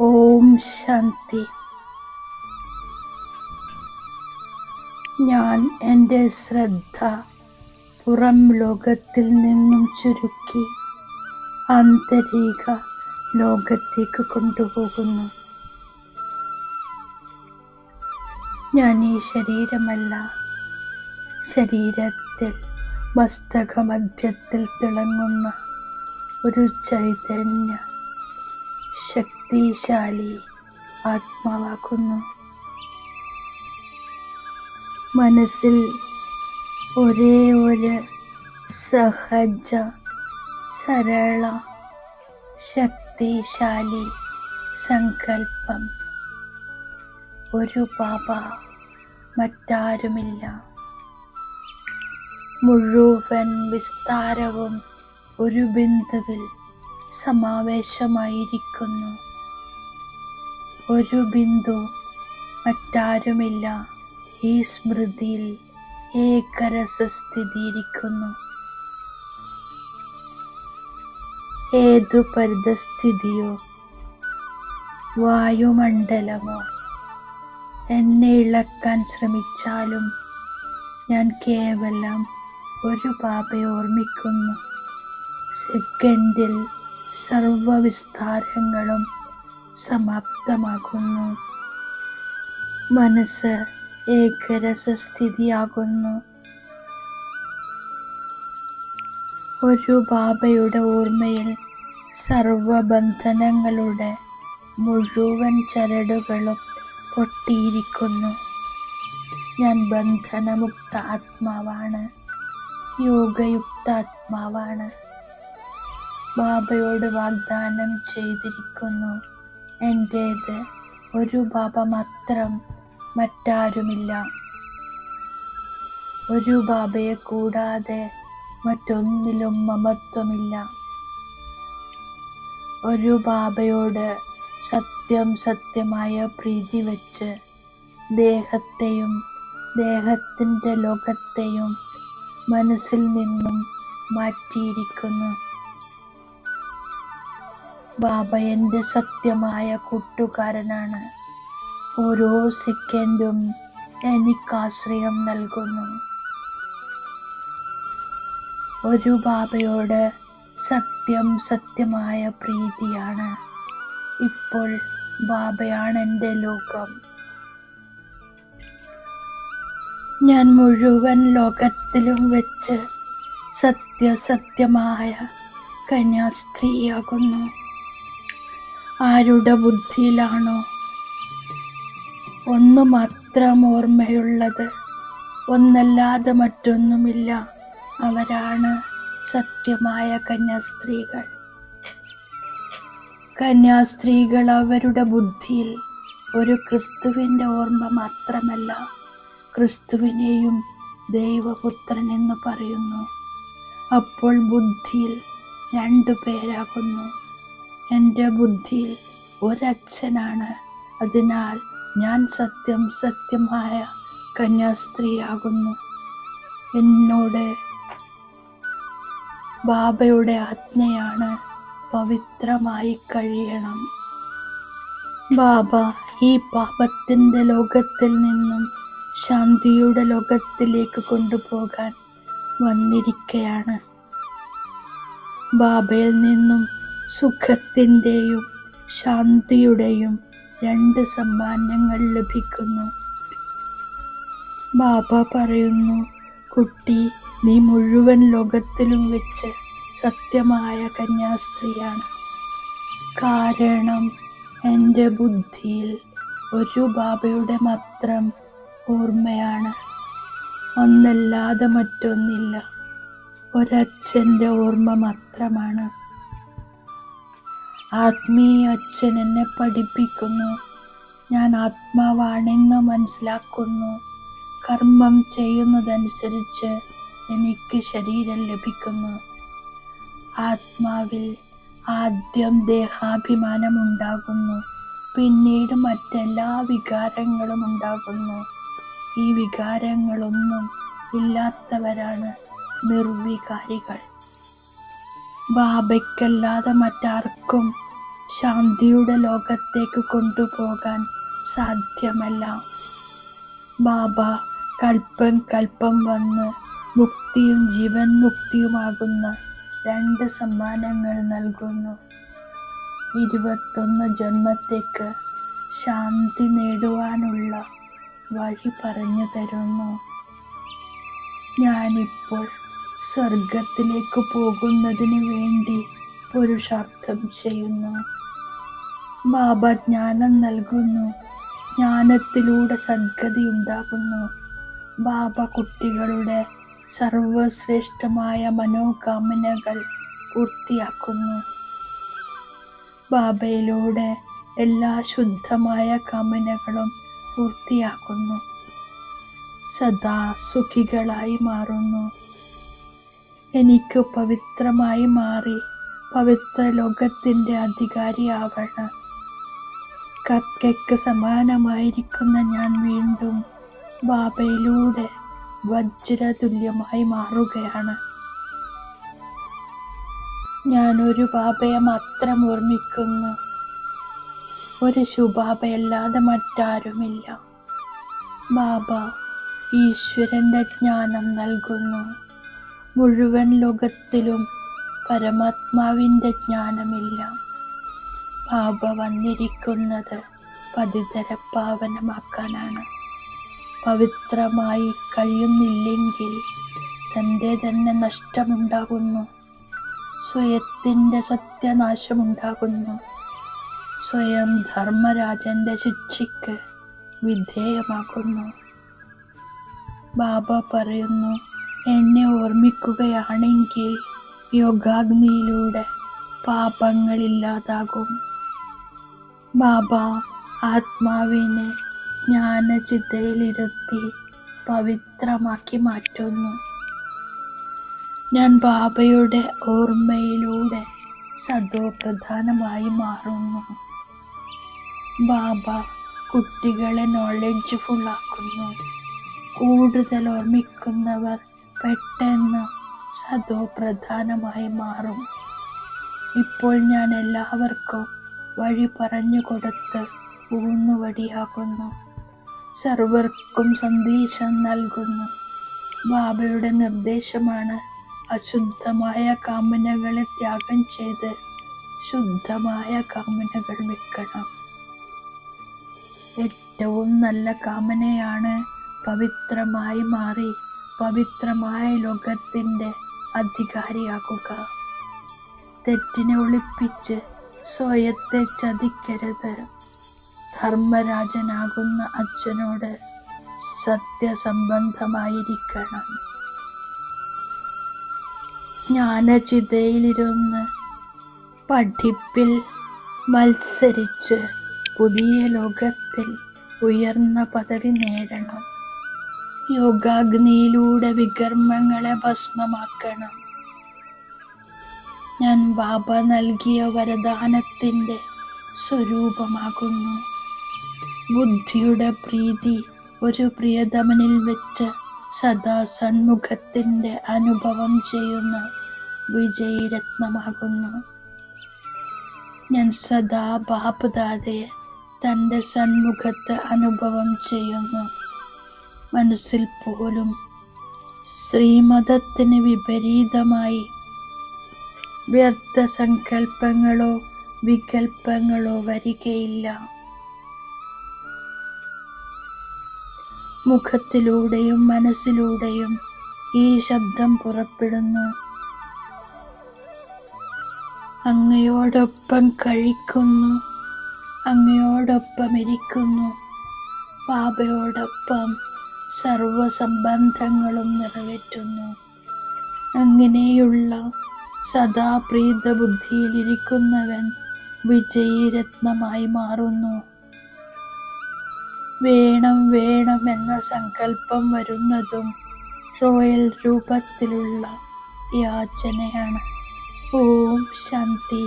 ഓം ശാന്തി. ഞാൻ എൻ്റെ ശ്രദ്ധ പുറം ലോകത്തിൽ നിന്നും ചുരുക്കി ആന്തരിക ലോകത്തേക്ക് കൊണ്ടുപോകുന്നു. ഞാൻ ഈ ശരീരമല്ല. ശരീരത്തിൽ മസ്തകമധ്യത്തിൽ തിളങ്ങുന്ന ഒരു ചൈതന്യ ശക്തിശാലി ആത്മാവാകുന്നു. മനസ്സിൽ ഒരേ ഒരു സഹജ സരള ശക്തിശാലി സങ്കല്പം. ഒരു ബാബ, മറ്റാരുമില്ല. മുഴുവൻ വിസ്താരവും ഒരു ബിന്ദുവിൽ സമാവേശമായിരിക്കുന്നു. ഒരു ബിന്ദു, മറ്റാരുമില്ല. ഈ സ്മൃതിയിൽ ഏകരസസ്ഥിതിയിരിക്കുന്നു. ഏതു പരിതസ്ഥിതിയോ വായുമണ്ഡലമോ എന്നെ ഇളക്കാൻ ശ്രമിച്ചാലും ഞാൻ കേവലം ഒരു ബാബയെ ഓർമ്മിക്കുന്നു. സെക്കൻഡിൽ സർവവിസ്താരങ്ങളും സമാപ്തമാകുന്നു. മനസ്സ് ഏകരസസ്ഥിതിയാകുന്നു. ഒരു ബാബയുടെ ഓർമ്മയിൽ സർവബന്ധനങ്ങളുടെ മുഴുവൻ ചരടുകളും പൊട്ടിയിരിക്കുന്നു. ഞാൻ ബന്ധനമുക്ത ആത്മാവാണ്, യോഗയുക്ത ആത്മാവാണ്. ബാബയോട് വാഗ്ദാനം ചെയ്തിരിക്കുന്നു, എൻ്റേത് ഒരു ബാബ മാത്രം, മറ്റാരുമില്ല. ഒരു ബാബയെ കൂടാതെ മറ്റൊന്നിലും മമത്വമില്ല. ഒരു ബാബയോട് സത്യമായ പ്രീതി വച്ച് ദേഹത്തെയും ദേഹത്തിൻ്റെ ലോകത്തെയും മനസ്സിൽ നിന്നും മാറ്റിയിരിക്കുന്നു. ബാബ എൻ്റെ സത്യമായ കൂട്ടുകാരനാണ്. ഓരോ സെക്കൻഡും എനിക്ക് ആശ്രയം നൽകുന്നു. ഒരു ബാബയോട് സത്യമായ പ്രീതിയാണ്. ഇപ്പോൾ ബാബയാണ് എൻ്റെ ലോകം. ഞാൻ മുഴുവൻ ലോകത്തിലും വെച്ച് സത്യമായ കന്യാസ്ത്രീയാകുന്നു. ആരുടെ ബുദ്ധിയിലാണോ ഒന്നു മാത്രം ഓർമ്മയുള്ളത്, ഒന്നല്ലാതെ മറ്റൊന്നുമില്ല, അവരാണ് സത്യമായ കന്യാസ്ത്രീകൾ. കന്യാസ്ത്രീകൾ അവരുടെ ബുദ്ധിയിൽ ഒരു ക്രിസ്തുവിൻ്റെ ഓർമ്മ മാത്രമല്ല, ക്രിസ്തുവിനെയും ദൈവപുത്രൻ എന്ന് പറയുന്നു. അപ്പോൾ ബുദ്ധിയിൽ 2 പേരാകുന്നു. എൻ്റെ ബുദ്ധിയിൽ ഒരച്ഛനാണ്. അതിനാൽ ഞാൻ സത്യമായ കന്യാസ്ത്രീയാകുന്നു. എന്നോട് ബാബയുടെ ആജ്ഞയാണ്, പവിത്രമായി കഴിയണം. ബാബ ഈ പാപത്തിൻ്റെ ലോകത്തിൽ നിന്നും ശാന്തിയുടെ ലോകത്തിലേക്ക് കൊണ്ടുപോകാൻ വന്നിരിക്കുകയാണ്. ബാബയിൽ നിന്നും സുഖത്തിൻ്റെയും ശാന്തിയുടെയും 2 സമ്മാനങ്ങൾ ലഭിക്കുന്നു. ബാബ പറയുന്നു, കുട്ടി, നീ മുഴുവൻ ലോകത്തിലും വെച്ച് സത്യമായ കന്യാസ്ത്രീയാണ്. കാരണം എൻ്റെ ബുദ്ധിയിൽ ഒരു ബാബയുടെ മാത്രം ഓർമ്മയാണ്, ഒന്നല്ലാതെ മറ്റൊന്നില്ല. ഒരച്ഛൻ്റെ ഓർമ്മ മാത്രമാണ്. ആത്മീയ അച്ഛൻ എന്നെ പഠിപ്പിക്കുന്നു. ഞാൻ ആത്മാവാണെന്ന് മനസ്സിലാക്കുന്നു. കർമ്മം ചെയ്യുന്നതനുസരിച്ച് എനിക്ക് ശരീരം ലഭിക്കുന്നു. ആത്മാവിൽ ആദ്യം ദേഹാഭിമാനം ഉണ്ടാകുന്നു, പിന്നീട് മറ്റെല്ലാ വികാരങ്ങളും ഉണ്ടാകുന്നു. ഈ വികാരങ്ങളൊന്നും ഇല്ലാത്തവരാണ് നിർവികാരികൾ. ബാബയ്ക്കല്ലാതെ മറ്റാർക്കും ശാന്തിയുടെ ലോകത്തേക്ക് കൊണ്ടുപോകാൻ സാധ്യമല്ല. ബാബ കൽപ്പം കൽപ്പം വന്ന് മുക്തിയും ജീവൻ മുക്തിയുമാകുന്ന 2 സമ്മാനങ്ങൾ നൽകുന്നു. 21 ജന്മത്തേക്ക് ശാന്തി നേടുവാനുള്ള വഴി പറഞ്ഞു തരുന്നു. ഞാനിപ്പോൾ സ്വർഗത്തിലേക്ക് പോകുന്നതിന് വേണ്ടി പുരുഷാർത്ഥം ചെയ്യുന്നു. ബാബ ജ്ഞാനം നൽകുന്നു. ജ്ഞാനത്തിലൂടെ സദ്ഗതി ഉണ്ടാകുന്നു. ബാബ കുട്ടികളുടെ സർവശ്രേഷ്ഠമായ മനോകാമനകൾ പൂർത്തിയാക്കുന്നു. ബാബയിലൂടെ എല്ലാ ശുദ്ധമായ കാമനകളും പൂർത്തിയാക്കുന്നു. സദാ സുഖികളായി മാറുന്നു. എനിക്ക് പവിത്രമായി മാറി പവിത്ര ലോകത്തിൻ്റെ അധികാരിയാവണം. കക്കയ്ക്ക് സമാനമായിരിക്കുന്ന ഞാൻ വീണ്ടും ബാബയിലൂടെ വജ്രതുല്യമായി മാറുകയാണ്. ഞാനൊരു ബാബയെ മാത്രം ഓർമ്മിക്കുന്നു. ഒരു ശിവബാബയല്ലാതെ മറ്റാരുമില്ല. ബാബ ഈശ്വരൻ്റെ ജ്ഞാനം നൽകുന്നു. മുഴുവൻ ലോകത്തിലും പരമാത്മാവിൻ്റെ ജ്ഞാനമില്ല. ബാബ വന്നിരിക്കുന്നത് പതിതരെ പാവനമാക്കാനാണ്. പവിത്രമായി കഴിയുന്നില്ലെങ്കിൽ തൻ്റെ തന്നെ നഷ്ടമുണ്ടാകുന്നു. സ്വയത്തിൻ്റെ സത്യനാശമുണ്ടാകുന്നു. സ്വയം ധർമ്മരാജൻ്റെ ശിക്ഷയ്ക്ക് വിധേയമാകുന്നു. ബാബ പറയുന്നു, എന്നെ ഓർമ്മിക്കുകയാണെങ്കിൽ യോഗാഗ്നിയിലൂടെ പാപങ്ങളില്ലാതാകും. ബാബ ആത്മാവിനെ ജ്ഞാനചിതയിലിരുത്തി പവിത്രമാക്കി മാറ്റുന്നു. ഞാൻ ബാബയുടെ ഓർമ്മയിലൂടെ സദോ പ്രധാനമായി മാറുന്നു. ബാബ കുട്ടികളെ നോളജ്ഫുൾ ആക്കുന്നു. കൂടുതൽ ഓർമ്മിക്കുന്നവർ പെട്ടെന്ന് സദോ പ്രധാനമായി മാറും. ഇപ്പോൾ ഞാൻ എല്ലാവർക്കും വഴി പറഞ്ഞു കൊടുത്ത് ഊന്നുവടിയാകുന്നു. സർവർക്കും സന്ദേശം നൽകുന്നു. ബാബയുടെ നിർദ്ദേശമാണ് അശുദ്ധമായ കാമനകളെ ത്യാഗം ചെയ്ത് ശുദ്ധമായ കാമനകൾ വെക്കണം. ഏറ്റവും നല്ല കാമനയാണ് പവിത്രമായി മാറി പവിത്രമായ ലോകത്തിൻ്റെ അധികാരിയാകുക. തെറ്റിനെ ഒളിപ്പിച്ച് സ്വയത്തെ ചതിക്കരുത്. ധർമ്മരാജനാകുന്ന അച്ഛനോട് സത്യസംബന്ധമായിരിക്കണം. ജ്ഞാനചിതയിലിരുന്ന് പഠിപ്പിൽ മത്സരിച്ച് പുതിയ ലോകത്തിൽ ഉയർന്ന പദവി നേടണം. യോഗാഗ്നിയിലൂടെ വികർമ്മങ്ങളെ ഭസ്മമാക്കണം. ഞാൻ ബാബ നൽകിയ വരദാനത്തിൻ്റെ സ്വരൂപമാകുന്നു. ബുദ്ധിയുടെ പ്രീതി ഒരു പ്രിയതമനിൽ വെച്ച് സദാ സന്മുഖത്തിൻ്റെ അനുഭവം ചെയ്യുന്ന വിജയരത്നമാകുന്നു. ഞാൻ സദാ ബാപ്ദാദയെ തൻ്റെ സന്മുഖത്ത് അനുഭവം ചെയ്യുന്നു. മനസ്സിൽ പോലും ശ്രീമതത്തിന് വിപരീതമായി വ്യർത്ഥ സങ്കല്പങ്ങളോ വികൽപ്പങ്ങളോ വരികയില്ല. മുഖത്തിലൂടെയും മനസ്സിലൂടെയും ഈ ശബ്ദം പുറപ്പെടുന്നു. അങ്ങയോടൊപ്പം കഴിക്കുന്നു, അങ്ങയോടൊപ്പം ഇരിക്കുന്നു, ബാബയോടൊപ്പം സർവസംബന്ധങ്ങളും നിറവേറ്റുന്നു. അങ്ങനെയുള്ള സദാ പ്രീതബുദ്ധിയിലിരിക്കുന്നവൻ വിജയരത്നമായി മാറുന്നു. വേണം വേണം എന്ന സങ്കല്പം വരുന്നതും റോയൽ രൂപത്തിലുള്ള യാചനയാണ്. ഓം ശാന്തി.